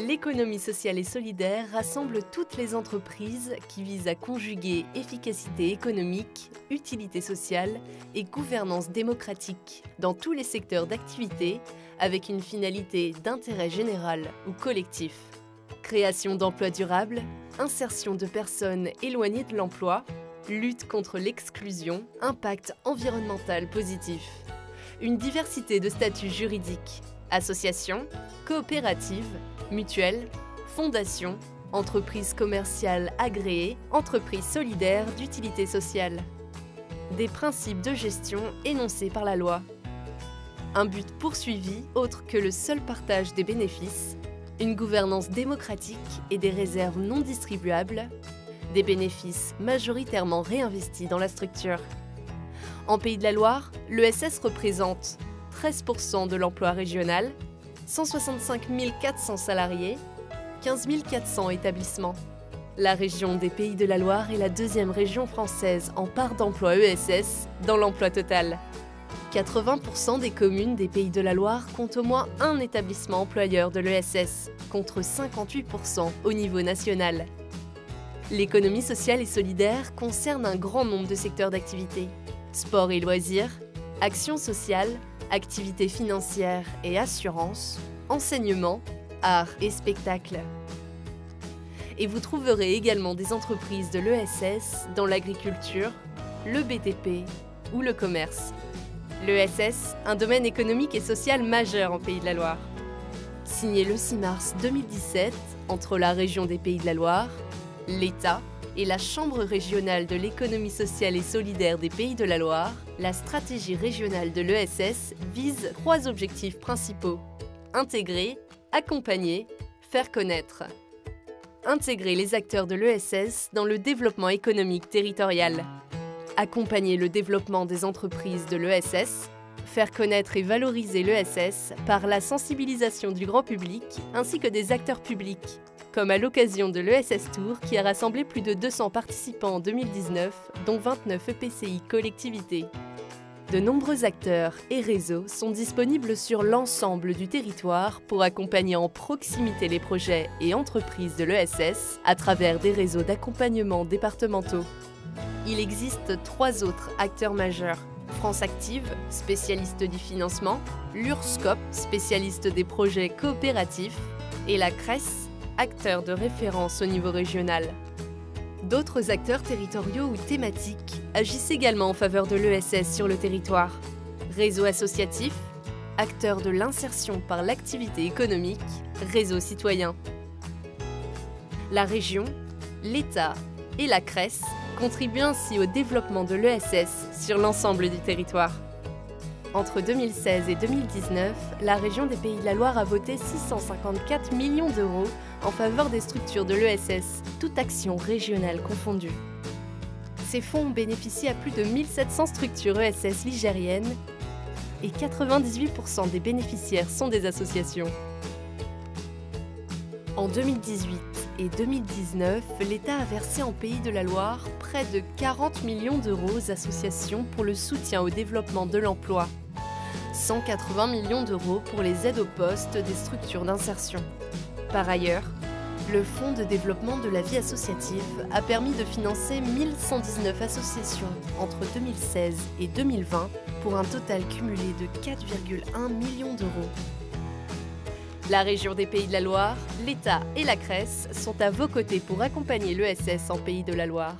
L'économie sociale et solidaire rassemble toutes les entreprises qui visent à conjuguer efficacité économique, utilité sociale et gouvernance démocratique dans tous les secteurs d'activité avec une finalité d'intérêt général ou collectif. Création d'emplois durables, insertion de personnes éloignées de l'emploi, lutte contre l'exclusion, impact environnemental positif. Une diversité de statuts juridiques, associations, coopératives, mutuelles, fondations, entreprises commerciales agréées, entreprises solidaires d'utilité sociale. Des principes de gestion énoncés par la loi. Un but poursuivi autre que le seul partage des bénéfices, une gouvernance démocratique et des réserves non distribuables, des bénéfices majoritairement réinvestis dans la structure. En Pays de la Loire, l'ESS représente 13% de l'emploi régional, 165 400 salariés, 15 400 établissements. La région des Pays de la Loire est la deuxième région française en part d'emploi ESS dans l'emploi total. 80% des communes des Pays de la Loire comptent au moins un établissement employeur de l'ESS, contre 58% au niveau national. L'économie sociale et solidaire concerne un grand nombre de secteurs d'activité. Sport et loisirs, action sociale, activités financières et assurances, enseignement, art et spectacle. Et vous trouverez également des entreprises de l'ESS dans l'agriculture, le BTP ou le commerce. L'ESS, un domaine économique et social majeur en Pays de la Loire. Signé le 6 mars 2017 entre la région des Pays de la Loire, l'État et la Chambre régionale de l'économie sociale et solidaire des Pays de la Loire, la stratégie régionale de l'ESS vise 3 objectifs principaux. Intégrer, accompagner, faire connaître. Intégrer les acteurs de l'ESS dans le développement économique territorial. Accompagner le développement des entreprises de l'ESS. Faire connaître et valoriser l'ESS par la sensibilisation du grand public ainsi que des acteurs publics, comme à l'occasion de l'ESS Tour qui a rassemblé plus de 200 participants en 2019, dont 29 EPCI collectivités. De nombreux acteurs et réseaux sont disponibles sur l'ensemble du territoire pour accompagner en proximité les projets et entreprises de l'ESS à travers des réseaux d'accompagnement départementaux. Il existe 3 autres acteurs majeurs. France Active, spécialiste du financement, l'URSCOP, spécialiste des projets coopératifs, et la CRES, acteur de référence au niveau régional. D'autres acteurs territoriaux ou thématiques agissent également en faveur de l'ESS sur le territoire. Réseau associatif, acteur de l'insertion par l'activité économique, réseau citoyen. La région, l'État et la CRES contribuent ainsi au développement de l'ESS sur l'ensemble du territoire. Entre 2016 et 2019, la région des Pays de la Loire a voté 654 millions d'euros en faveur des structures de l'ESS, toute action régionale confondue. Ces fonds ont bénéficié à plus de 1700 structures ESS ligériennes et 98% des bénéficiaires sont des associations. En 2018 et 2019, l'État a versé en Pays de la Loire près de 40 millions d'euros aux associations pour le soutien au développement de l'emploi, 180 millions d'euros pour les aides au poste des structures d'insertion. Par ailleurs, le Fonds de développement de la vie associative a permis de financer 1119 associations entre 2016 et 2020 pour un total cumulé de 4,1 millions d'euros. La région des Pays de la Loire, l'État et la CRES sont à vos côtés pour accompagner l'ESS en Pays de la Loire.